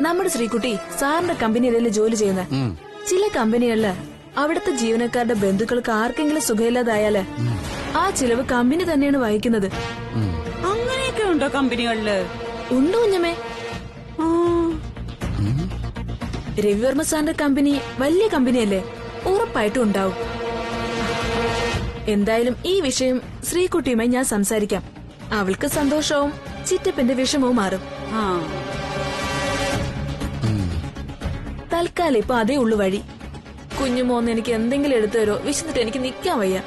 നമ്മുടെ ശ്രീകുട്ടി സാറിന്റെ കമ്പനിയിലല്ലേ ജോലി ചെയ്യുന്നത്. ചില കമ്പനികളില് അവിടുത്തെ ജീവനക്കാരുടെ ബന്ധുക്കൾക്ക് ആർക്കെങ്കിലും സുഖമില്ലാതായാല് ആ ചിലവ് കമ്പനി തന്നെയാണ് വഹിക്കുന്നത്. അങ്ങനെയൊക്കെ ഉണ്ടോ കമ്പനികളില്? ഉണ്ടോ കുഞ്ഞമ്മേ? രവിവർമ്മ സാറിന്റെ കമ്പനി വലിയ കമ്പനിയല്ലേ, ഉറപ്പായിട്ടും ഉണ്ടാവും. എന്തായാലും ഈ വിഷയം ശ്രീകുട്ടിയുമായി ഞാൻ സംസാരിക്കാം. അവൾക്ക് സന്തോഷവും ചിറ്റപ്പന്റെ വിഷമവും മാറും. തൽക്കാലം ഇപ്പൊ അതേ ഉള്ളു വഴി. കുഞ്ഞുമോന്ന് എനിക്ക് എന്തെങ്കിലും എടുത്തു തരോ? വിശന്നിട്ട് എനിക്ക് നിക്കാൻ വയ്യ.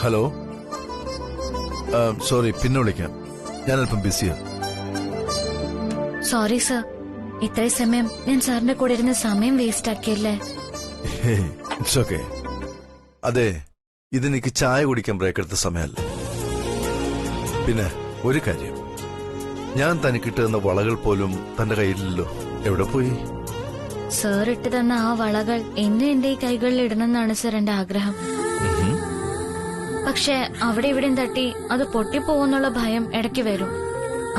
ഹലോ, സോറി, പിന്നെ വിളിക്കാം. ഞാനല്പം ബിസിയാണ്. സോറി സർ, ഇത്രയും സമയം ഞാൻ സാറിന്റെ കൂടെ ഇരുന്ന് സമയം വേസ്റ്റ് ആക്കിയല്ലേ? It's okay. അതെ, ഇതെനിക്ക് ചായ കുടിക്കാൻ ബ്രേക്ക് എടുത്ത സമയമല്ല. പിന്നെ ഒരു കാര്യം, ഞാൻ തനിക്കിട്ട് തന്ന വളകൾ പോലും തന്റെ കയ്യിലില്ലല്ലോ. എവിടെ പോയി? സർ ഇട്ട് തന്ന ആ വളകൾ എന്നും എന്റെ ഈ കൈകളിൽ ഇടണമെന്നാണ് സർ എന്റെ ആഗ്രഹം. പക്ഷെ അവിടെ ഇവിടെയും തട്ടി അത് പൊട്ടിപ്പോവെന്നുള്ള ഭയം ഇടയ്ക്ക് വരും.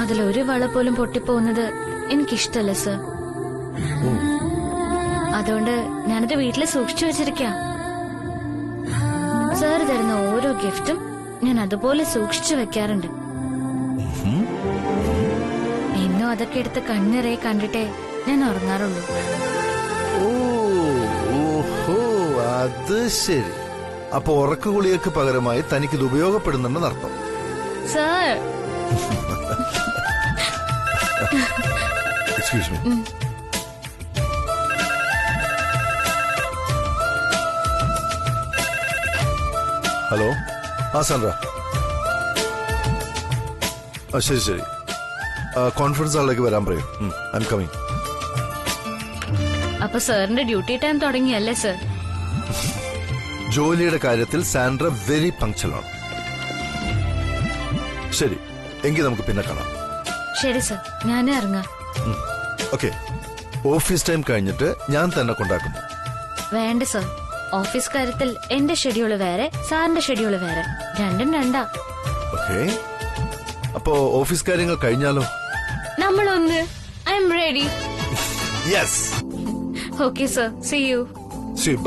അതിലൊരു വള പോലും പൊട്ടിപ്പോകുന്നത് എനിക്കിഷ്ടല്ല സർ. അതുകൊണ്ട് ഞാനത് വീട്ടിൽ സൂക്ഷിച്ചു വെച്ചിരിക്കാം. സാർ തരുന്ന ഓരോ ഗിഫ്റ്റും ഞാൻ അതുപോലെ സൂക്ഷിച്ചു വെക്കാറുണ്ട്. എന്നും അതൊക്കെ എടുത്ത് കണ്ണിറയെ കണ്ടിട്ടേ ഞാൻ ഉറങ്ങാറുള്ളൂ. ഓഹോ, അത് ശരി. അപ്പൊ ഉറക്കുകുളികൾക്ക് പകരമായി തനിക്കിത് ഉപയോഗപ്പെടുന്നുണ്ടെന്ന് അർത്ഥം. Sir, excuse me. Hello, Sandra. ശരി ശരി, കോൺഫറൻസ് ഹാളിലേക്ക് വരാൻ പറയൂ. I am coming. അപ്പൊ സാറിന്റെ ഡ്യൂട്ടി ടൈം തുടങ്ങിയല്ലേ സർ? ജോലിയുടെ കാര്യത്തിൽ സാൻഡ്ര വെരി പങ്ക്ച്വലാണ്. ശരി, എങ്കിൽ നമുക്ക് പിന്നെ കാണാം. ശരി സർ, ഞാൻ ഇറങ്ങാം. ഓക്കെ, ഓഫീസ് ടൈം കഴിഞ്ഞിട്ട് ഞാൻ തന്നെ കൊണ്ടാക്കുന്നു. വേണ്ട സർ, ഓഫീസ് കാര്യത്തിൽ എന്റെ ഷെഡ്യൂള് വേറെ, സാറിന്റെ ഷെഡ്യൂള് വേറെ, രണ്ടും രണ്ടാ. ഓക്കെ, അപ്പോ ഓഫീസ് കാര്യങ്ങൾ കഴിഞ്ഞാലോ? നമ്മളൊന്ന് I am ready. Yes. Okay sir, see you. See you.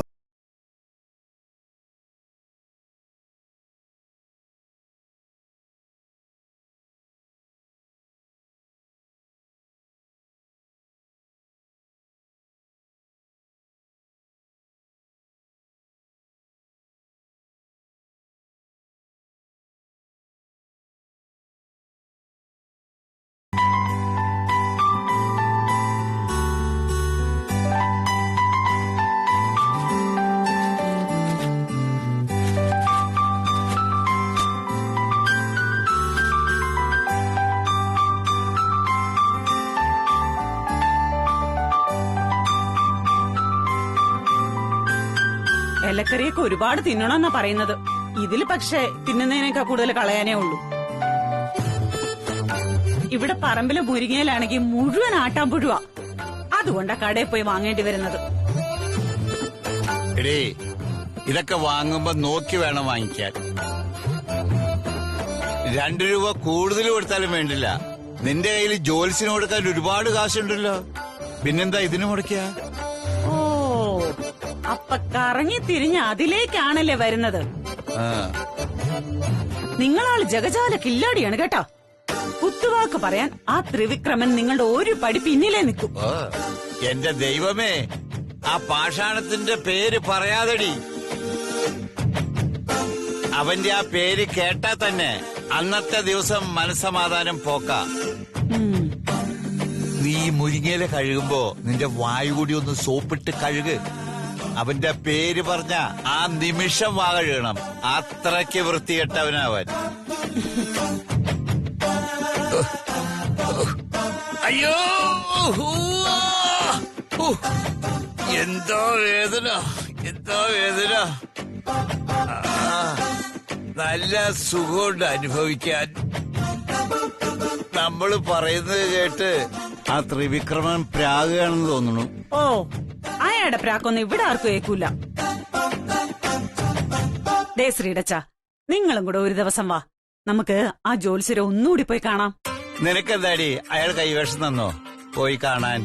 ഇലക്കറിയൊക്കെ ഒരുപാട് തിന്നണമെന്നാ പറയുന്നത്. ഇതിൽ പക്ഷേ തിന്നുന്നതിനേക്കാൾ കൂടുതൽ കളയാനേ ഉള്ളൂ. ഇവിടെ പറമ്പിലെ മുരിങ്ങയിലാണെങ്കിൽ മുഴുവൻ ആട്ടാമ്പുഴുവാ. അതുകൊണ്ടാ കടയിൽ പോയി വാങ്ങേണ്ടി വരുന്നത്. ഇതൊക്കെ വാങ്ങുമ്പോ നോക്കി വേണം വാങ്ങിക്കാൻ. 2 രൂപ കൂടുതൽ കൊടുത്താലും വേണ്ടില്ല. നിന്റെ കയ്യിൽ ജോലിസിന് കൊടുക്കാൻ ഒരുപാട് കാശുണ്ടല്ലോ, പിന്നെന്താ ഇതിന് മുടക്കിയ? ഓ, അപ്പൊ കറങ്ങി തിരിഞ്ഞ് അതിലേക്കാണല്ലേ വരുന്നത്. നിങ്ങളാള് ജഗജാല കില്ലാടിയാണ് കേട്ടോ. കുത്തുവാക്ക് പറയാൻ ആ ത്രിവിക്രമൻ നിങ്ങളുടെ ഒരു പടി പിന്നിലേ നിൽക്കും. ഓ, എന്റെ ദൈവമേ, ആ പാഷാണത്തിന്റെ പേര് പറയാതെടി. അവന്റെ ആ പേര് കേട്ടാ തന്നെ അന്നത്തെ ദിവസം മനസ്സമാധാനം പോക്ക. നീ മുരിങ്ങയില കഴുകുമ്പോ നിന്റെ വായു കൂടി ഒന്ന് സോപ്പിട്ട് കഴുക്. അവന്റെ പേര് പറഞ്ഞ ആ നിമിഷം വാ കഴുകണം. അത്രയ്ക്ക് വൃത്തികെട്ടവനവൻ. അയ്യോ, എന്തോ വേദന, എന്തോ വേദന. നല്ല സുഖമുണ്ട് അനുഭവിക്കാൻ. നമ്മള് പറയുന്നത് കേട്ട് ആ ത്രിവിക്രമൻ പ്രാകുകയാണെന്ന് തോന്നുന്നു. ഓ, അയാളുടെ പ്രാക്കൊന്നും ഇവിടെ ആർക്കും ഏക്കൂല. ദേ ശ്രീടച്ച, നിങ്ങളും കൂടെ ഒരു ദിവസം വാ, നമുക്ക് ആ ജോത്സ്യരെ ഒന്നുകൂടി പോയി കാണാം. നിനക്കെന്താടി അയാൾ കൈവേഷം തന്നോ പോയി കാണാൻ?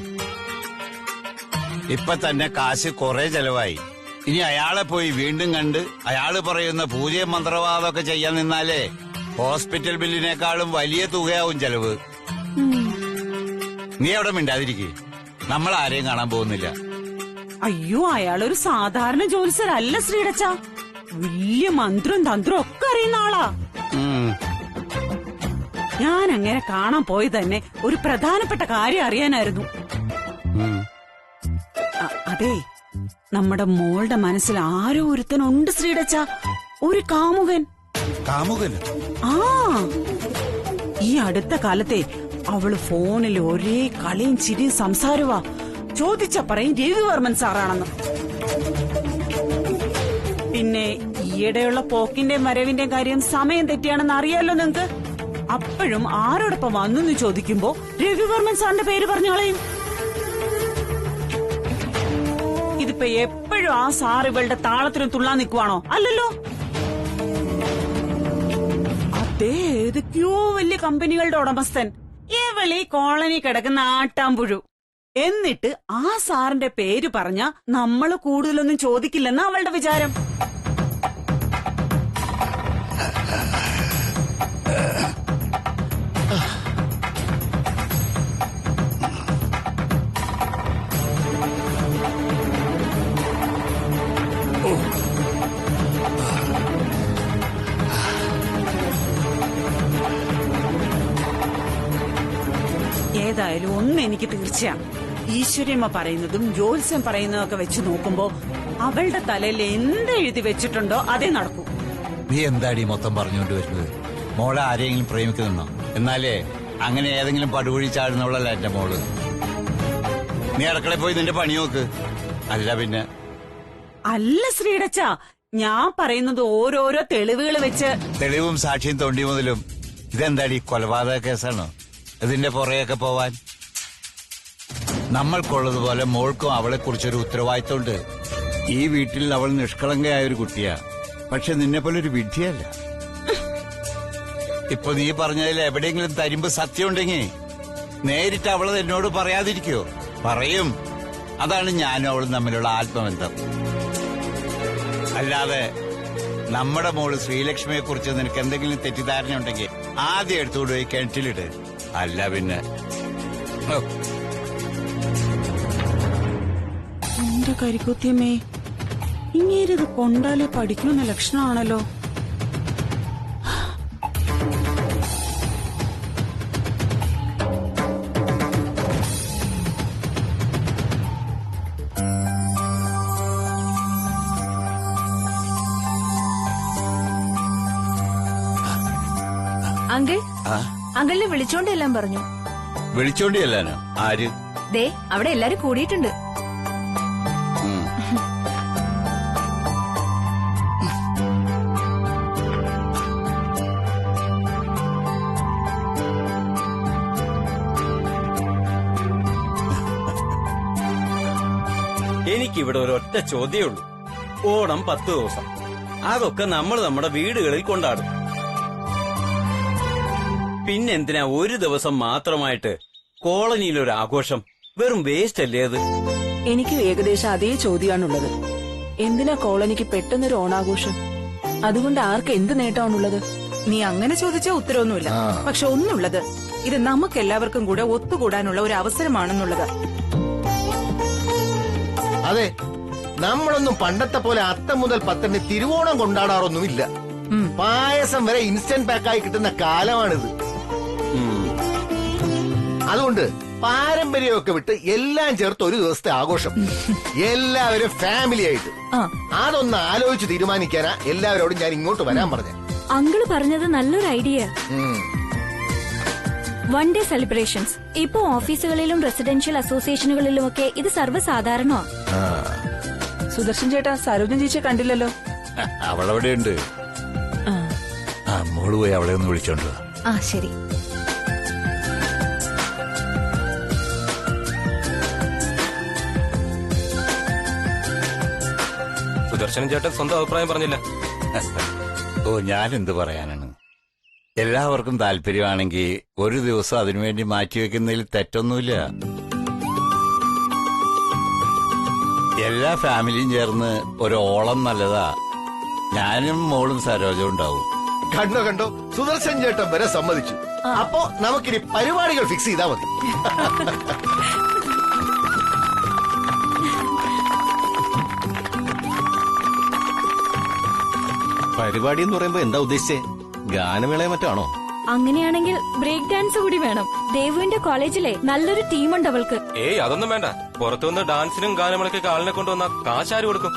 ഇപ്പൊ തന്നെ കാശ് കുറെ ചെലവായി. ഇനി അയാളെ പോയി വീണ്ടും കണ്ട് അയാള് പറയുന്ന പൂജയും മന്ത്രവാദമൊക്കെ ചെയ്യാൻ നിന്നാലേ ഹോസ്പിറ്റൽ ബില്ലിനേക്കാളും വലിയ തുകയാവും ചെലവ്. നീ അവിടെ മിണ്ടാതിരിക്കേ, നമ്മൾ ആരെയും കാണാൻ പോകുന്നില്ല. അയ്യോ, അയാളൊരു സാധാരണ ജോത്സ്യരല്ല ശ്രീടച്ച. വലിയ മന്ത്രവും തന്ത്രവും ഒക്കെ അറിയുന്ന ആളാ. ഞാൻ അങ്ങനെ കാണാൻ പോയി തന്നെ ഒരു പ്രധാനപ്പെട്ട കാര്യം അറിയാനായിരുന്നു. അതെ, നമ്മുടെ മോളുടെ മനസ്സിൽ ആരോ ഒരുത്തനുണ്ട് ശ്രീടച്ച, ഒരു കാമുകൻ. കാമുകന്? ആ, ഈ അടുത്ത കാലത്തെ അവള് ഫോണിൽ ഒരേ കളിയും ചിരിയും സംസാരവാ. ചോദിച്ച പറയും രവിവർമ്മൻ സാറാണെന്ന്. പിന്നെ ഈയിടെയുള്ള പോക്കിന്റെയും വരവിന്റെയും കാര്യം സമയം തെറ്റിയാണെന്ന് അറിയാലോ നിങ്ങക്ക്. അപ്പോഴും ആരോടൊപ്പം വന്നു ചോദിക്കുമ്പോ രവിവർമ്മൻ സാറിന്റെ പേര് പറഞ്ഞോളയും. ഇതിപ്പോ എപ്പോഴും ആ സാർ ഇവളുടെ താളത്തിനും തുള്ളാൻ നിൽക്കുവാണോ? അല്ലല്ലോ. അതേ ഏതൊക്കെയോ വലിയ കമ്പനികളുടെ ഉടമസ്ഥൻ. ഇവളീ കോളനി കിടക്കുന്ന ആട്ടാമ്പുഴു. എന്നിട്ട് ആ സാറിന്റെ പേര് പറഞ്ഞ നമ്മള് കൂടുതലൊന്നും ചോദിക്കില്ലെന്ന് അവളുടെ വിചാരം. ഏതായാലും ഒന്ന് എനിക്ക് തീർച്ചയാണ്, ഈശ്വര്യമ്മ പറയുന്നതും ജ്യോത്സ്യം പറയുന്നതും ഒക്കെ വെച്ച് നോക്കുമ്പോ അവളുടെ തലയിൽ എന്ത് എഴുതി വെച്ചിട്ടുണ്ടോ അതേ നടക്കൂ. നീ എന്താടി മൊത്തം പറഞ്ഞുകൊണ്ട് വരുന്നത്? മോളെ ആരെങ്കിലും പ്രേമിക്കുന്നുണ്ടോ? എന്നാലേ അങ്ങനെ ഏതെങ്കിലും പടുകുഴി ചാടുന്നവളല്ല എന്റെ മോള്. നീ അടുക്കളയിൽ പോയി നിന്റെ പണി നോക്ക്. അല്ല പിന്നെ അല്ല ശ്രീടച്ച, ഞാൻ പറയുന്നത് ഓരോരോ തെളിവുകൾ വെച്ച്. തെളിവും സാക്ഷിയും തൊണ്ടി മുതലും. ഇതെന്താടി കൊലപാതക കേസാണോ ഇതിന്റെ പുറകെയൊക്കെ പോവാൻ? നമ്മൾക്കുള്ളതുപോലെ മോൾക്കും അവളെ കുറിച്ചൊരു ഉത്തരവാദിത്തമുണ്ട്. ഈ വീട്ടിൽ അവൾ നിഷ്കളങ്കയായ ഒരു കുട്ടിയാ. പക്ഷെ നിന്നെ പോലെ ഒരു വിഡ്ഢിയല്ല. ഇപ്പൊ നീ പറഞ്ഞതിൽ എവിടെയെങ്കിലും തരിമ്പ് സത്യമുണ്ടെങ്കിൽ നേരിട്ട് അവള് എന്നോട് പറയാതിരിക്കോ? പറയും. അതാണ് ഞാനും അവളും തമ്മിലുള്ള ആത്മബന്ധം. അല്ലാതെ നമ്മുടെ മോള് ശ്രീലക്ഷ്മിയെ കുറിച്ച് നിനക്ക് എന്തെങ്കിലും തെറ്റിദ്ധാരണ ഉണ്ടെങ്കിൽ ആദ്യം എടുത്തുകൊണ്ട് പോയി കിണറ്റിലിട്. അല്ല പിന്നെ എന്റെ കരിക്കുത്തിയമ്മേ, ഇങ്ങേരിത് കൊണ്ടാലേ പഠിക്കുന്ന ലക്ഷണമാണല്ലോ. അങ്കിൾ, അങ്കിളിനെ വിളിച്ചോണ്ട് എല്ലാം പറഞ്ഞു. വിളിച്ചോണ്ടി ചെല്ലാനോ? ആര്? ദേ അവിടെ എല്ലാരും കൂടിയിട്ടുണ്ട്. എനിക്കിവിടെ ഒരൊറ്റ ചോദ്യമുള്ളൂ. ഓണം 10 ദിവസം, അതൊക്കെ നമ്മൾ നമ്മുടെ വീടുകളിൽ കൊണ്ടാടും. പിന്നെന്തിനാ ഒരു ദിവസം മാത്രമായിട്ട് കോളനിയിലൊരു ആഘോഷം? വെറും വേസ്റ്റ് അല്ലേ അത്? എനിക്ക് ഏകദേശം അതേ ചോദ്യമാണുള്ളത്. എന്തിനാ കോളനിക്ക് പെട്ടെന്നൊരു ഓണാഘോഷം? അതുകൊണ്ട് ആർക്ക് എന്ത് നേട്ടമാണുള്ളത്? നീ അങ്ങനെ ചോദിച്ചാൽ ഉത്തരവൊന്നുമില്ല. പക്ഷെ ഒന്നുള്ളത്, ഇത് നമുക്ക് എല്ലാവർക്കും കൂടെ ഒത്തുകൂടാനുള്ള ഒരു അവസരമാണെന്നുള്ളത്. അതെ, നമ്മളൊന്നും പണ്ടത്തെ പോലെ അത്തം മുതൽ പത്തിന് തിരുവോണം കൊണ്ടാടാറൊന്നുമില്ല. പായസം വരെ ഇൻസ്റ്റന്റ് പാക്കായി കിട്ടുന്ന കാലമാണിത്. അതുകൊണ്ട് പാരമ്പര്യമൊക്കെ വിട്ട് എല്ലാം ചേർത്ത് ഒരു ദിവസത്തെ ആഘോഷം, എല്ലാവരും ഫാമിലി ആയിട്ട്. അതൊന്ന് ആലോചിച്ച് തീരുമാനിക്കാനാ എല്ലാവരോടും ഞാൻ ഇങ്ങോട്ട് വരാൻ പറഞ്ഞു. അങ്കിള് പറഞ്ഞത് നല്ലൊരു ഐഡിയ. വൺ ഡേ സെലിബ്രേഷൻസ് ഇപ്പോ ഓഫീസുകളിലും റെസിഡൻഷ്യൽ അസോസിയേഷനുകളിലുമൊക്കെ ഇത് സർവ്വസാധാരണമാണ്. സുദർശൻ ചേട്ടാ, സരോജൻ ചേച്ചിയെ കണ്ടില്ലല്ലോ. അവളവിടെ ഉണ്ട്. മോള് പോയി അവളെ ഒന്ന് വിളിച്ചോണ്ട് വാ. ആ ശരി. സുദർശനൻ ചേട്ടൻ സ്വന്തം അഭിപ്രായം പറഞ്ഞില്ല. ഓ, ഞാനെന്ത് പറയാനാണ്. എല്ലാവർക്കും താല്പര്യമാണെങ്കിൽ ഒരു ദിവസം അതിനുവേണ്ടി മാറ്റിവെക്കുന്നതിൽ തെറ്റൊന്നുമില്ല. എല്ലാ ഫാമിലിയും ചേർന്ന് ഒരു ഓളം നല്ലതാ. ഞാനും മോളും സരോജവും ഉണ്ടാവും. കണ്ടോ കണ്ടോ, സുദർശൻ ചേട്ടൻ വരെ സമ്മതിച്ചു. അപ്പോ നമുക്കിനി പരിപാടികൾ ഫിക്സ് ചെയ്താൽ മതി. പരിപാടി എന്ന് പറയുമ്പോ എന്താ ഉദ്ദേശിച്ചേ? ഗാനമേളയോ മറ്റാണോ? അങ്ങനെയാണെങ്കിൽ ബ്രേക്ക് ഡാൻസ് കൂടി വേണം. ദേവുവിന്റെ കോളേജിലെ നല്ലൊരു ടീമുണ്ട് അവൾക്ക്. ഏയ് അതൊന്നും വേണ്ട. പുറത്തുനിന്ന് ഡാൻസിനും ഗാനമേളയ്ക്കൊക്കെ ആളിനെ കൊണ്ടുവന്ന കാശാര് കൊടുക്കും?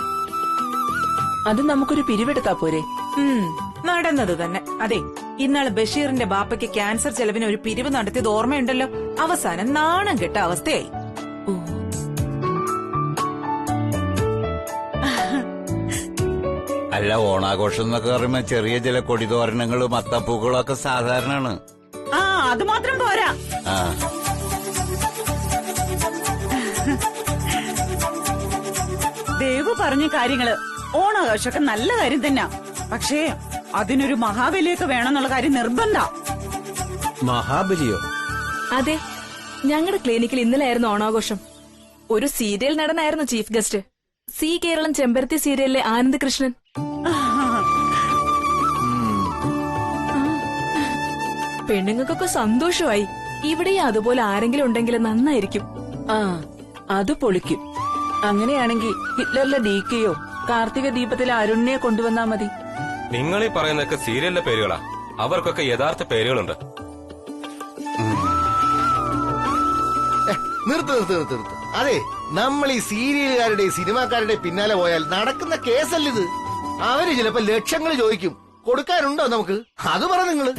അത് നമുക്കൊരു പിരിവെടുത്താ പോരെ? നടന്നത് തന്നെ. അതെ, ഇന്നാള് ബഷീറിന്റെ ബാപ്പയ്ക്ക് ക്യാൻസർ ചെലവിന് ഒരു പിരിവ് നടത്തിയത് ഓർമ്മയുണ്ടല്ലോ. അവസാനം നാണം കെട്ട അവസ്ഥയായി. അല്ല, ഓണാഘോഷം എന്നൊക്കെ പറയുമ്പോ ചെറിയ ചില കൊടിതോരണങ്ങളും അത്തപ്പൂക്കളും ഒക്കെ സാധാരണയാണ്. അത് മാത്രം പോരാ. ദേവു പറഞ്ഞ കാര്യങ്ങള് ഓണാഘോഷമൊക്കെ നല്ല കാര്യം തന്നെ. പക്ഷേ അതിനൊരു മഹാബലിയൊക്കെ വേണമെന്നുള്ള കാര്യം നിർബന്ധ. മഹാബലിയോ? അതെ, ഞങ്ങളുടെ ക്ലിനിക്കിൽ ഇന്നലെ ആയിരുന്നു ഓണാഘോഷം. ഒരു സീരിയൽ നടനായിരുന്നു ചീഫ് ഗസ്റ്റ്. സി കേരളം ചെമ്പരത്തി സീരിയലിലെ ആനന്ദ് കൃഷ്ണൻ. പെണ്ണുങ്ങൾക്കൊക്കെ സന്തോഷമായി. ഇവിടെയും അതുപോലെ ആരെങ്കിലും ഉണ്ടെങ്കിൽ നന്നായിരിക്കും. അത് പൊളിക്കും. അങ്ങനെയാണെങ്കിൽ ഹിറ്റ്ലറിലെ ഡീക്കയോ കാർത്തിക ദീപത്തിലെ അരുണിനെ കൊണ്ടുവന്നാ മതി. നിങ്ങൾ ഈ പറയുന്നതൊക്കെ സീരിയലിലെ പേരുകളാ. അവർക്കൊക്കെ യഥാർത്ഥ പേരുകളുണ്ട്. നിർത്ത്. അതെ, നമ്മൾ ഈ സീരിയലുകാരുടെ സിനിമാക്കാരുടെ പിന്നാലെ പോയാൽ നടക്കുന്ന കേസല്ലിത്. അവര് ചിലപ്പോ ലക്ഷങ്ങൾ ചോദിക്കും. കൊടുക്കാനുണ്ടോ നമുക്ക്? അത് പറ നിങ്ങള്.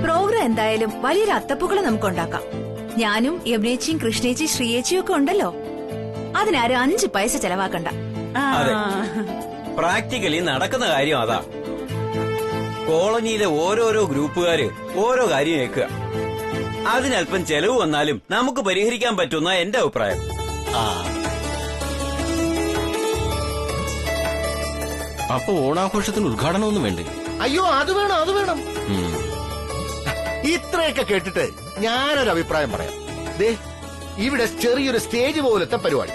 പ്രോഗ്രാം എന്തായാലും വലിയൊരു അത്തപ്പൂക്കളെ നമുക്ക് ഉണ്ടാക്കാം. ഞാനും യമുനേച്ചിയും കൃഷ്ണേച്ചി ശ്രീയേച്ചിയും ഒക്കെ ഉണ്ടല്ലോ. അതിനാരും 5 പൈസ ചെലവാക്കണ്ട. അതെ, പ്രാക്ടിക്കലി നടക്കുന്ന കാര്യം അതാ. കോളനിയിലെ ഓരോരോ ഗ്രൂപ്പുകാര് ഓരോ കാര്യം ഏക്കുക. അതിനല്പം ചെലവ് വന്നാലും നമുക്ക് പരിഹരിക്കാൻ പറ്റുന്ന എന്റെ അഭിപ്രായം. അപ്പൊ ഓണാഘോഷത്തിന് ഉദ്ഘാടനമൊന്നും വേണ്ടേ? അയ്യോ, അത് വേണം. ഇത്രയൊക്കെ കേട്ടിട്ട് ഞാനൊരു അഭിപ്രായം പറയാം. ദേ, ഇവിടെ ചെറിയൊരു സ്റ്റേജ് പോലത്തെ പരിപാടി.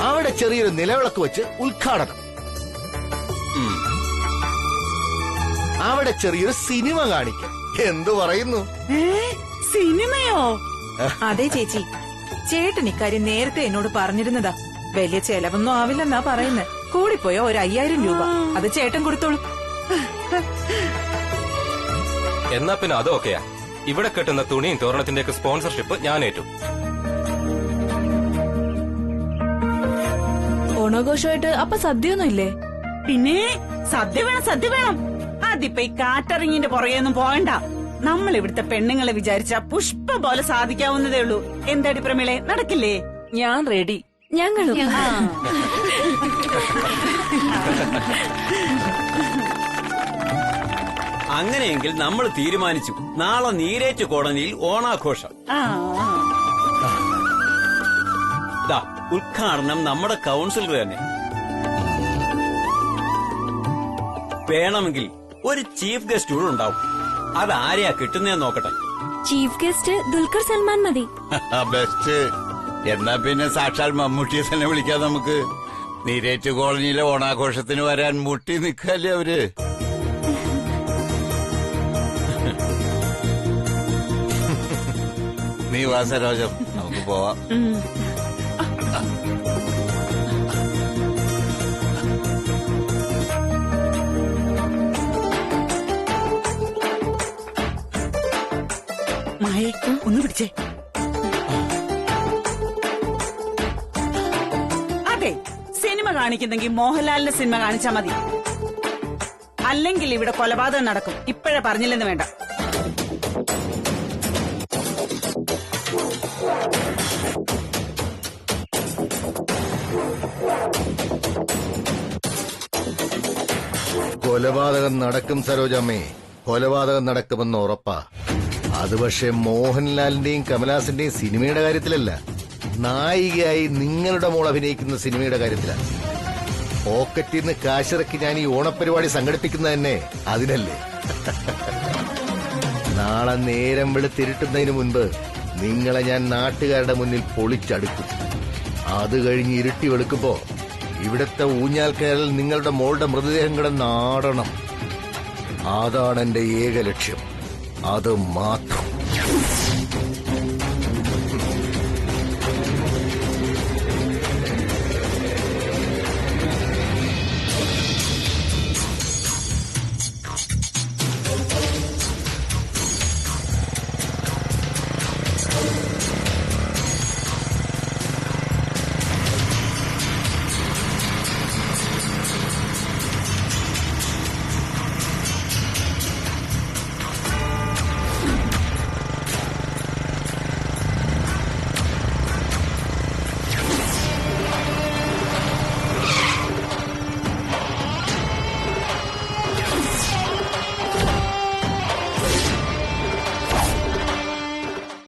അവിടെ ചെറിയൊരു നിലവിളക്ക് വെച്ച് ഉദ്ഘാടനം. അവിടെ ചെറിയൊരു സിനിമ കാണിക്കാം. എന്തു പറയുന്നു? സിനിമയോ? അതെ ചേച്ചി, ചേട്ടൻ ഇക്കാര്യം നേരത്തെ എന്നോട് പറഞ്ഞിരുന്നതാ. വലിയ ചെലവൊന്നും ആവില്ലെന്നാ പറയുന്നത്. കൂടിപ്പോയോ ഒരു 5000 രൂപ. അത് ചേട്ടൻ കൊടുത്തോളൂ. എന്നാ പിന്നെ അതൊക്കെയാ. ഇവിടെ കെട്ടുന്ന തുണിയും തോരണത്തിന്റെ ഒക്കെ സ്പോൺസർഷിപ്പ് ഞാൻ ഏറ്റു. ഓണാഘോഷമായിട്ട് അപ്പൊ സദ്യയൊന്നും ഇല്ലേ? പിന്നെ സദ്യ വേണം. അതിപ്പോ ഈ കാറ്ററിങ്ങിന്റെ പുറകെയൊന്നും പോകണ്ട. നമ്മൾ ഇവിടുത്തെ പെണ്ണുങ്ങളെ വിചാരിച്ച പുഷ്പം പോലെ സാധിക്കാവുന്നതേ ഉള്ളൂ. എന്താടി പ്രമേളെ, നടക്കില്ലേ? ഞാൻ റെഡി. ഞങ്ങളും. അങ്ങനെയെങ്കിൽ നമ്മൾ തീരുമാനിച്ചു. നാളെ നീരേറ്റ് കോളനിയിൽ ഓണാഘോഷം. ഉദ്ഘാടനം നമ്മുടെ കൗൺസിലർ തന്നെ. വേണമെങ്കിൽ ഒരു ചീഫ് ഗസ്റ്റ് കൂടെ ഉണ്ടാവും. അതാരെയാ കിട്ടുന്നതെന്ന് നോക്കട്ടെ. ചീഫ് ഗസ്റ്റ് ദുൽഖർ സൽമാൻ മതി. ബെസ്റ്റ്. എന്നാ പിന്നെ സാക്ഷാൽ മമ്മൂട്ടിയെ തന്നെ വിളിക്കാം നമുക്ക്. നീരേറ്റ് കോളനിയിലെ ഓണാഘോഷത്തിന് വരാൻ മുട്ടി നിൽക്കല്ലേ അവര്. നീ വാ സരോജം, നമുക്ക് പോവാം. മായേ ഒന്ന് പിടിച്ചേ. അതെ, സിനിമ കാണിക്കുന്നെങ്കിൽ മോഹൻലാലിന്റെ സിനിമ കാണിച്ചാ മതി. അല്ലെങ്കിൽ ഇവിടെ കൊലപാതകം നടക്കും. ഇപ്പോഴേ പറഞ്ഞില്ലെന്ന് വേണ്ട. കൊലപാതകം നടക്കും സരോജമ്മേ, കൊലപാതകം നടക്കുമെന്ന് ഉറപ്പാ. അത് പക്ഷേ മോഹൻലാലിന്റെയും കമലഹാസന്റെയും സിനിമയുടെ കാര്യത്തിലല്ല, നായികയായി നിങ്ങളുടെ മോൾ അഭിനയിക്കുന്ന സിനിമയുടെ കാര്യത്തിലാണ്. പോക്കറ്റിൽ നിന്ന് കാശിറക്കി ഞാൻ ഈ ഓണപ്പരിപാടി സംഘടിപ്പിക്കുന്നത് തന്നെ അതിനല്ലേ. നാളെ നേരം വെളുത്തിരുട്ടുന്നതിന് മുൻപ് നിങ്ങളെ ഞാൻ നാട്ടുകാരുടെ മുന്നിൽ പൊളിച്ചടുക്കും. അത് കഴിഞ്ഞ് ഇരുട്ടി വെളുക്കുമ്പോ ഇവിടുത്തെ ഊഞ്ഞാൽക്കയറിൽ നിങ്ങളുടെ മോളുടെ മൃതദേഹം കിടന്നാടണം. അതാണ് എന്റെ ഏക ലക്ഷ്യം. അത് മാത്രം.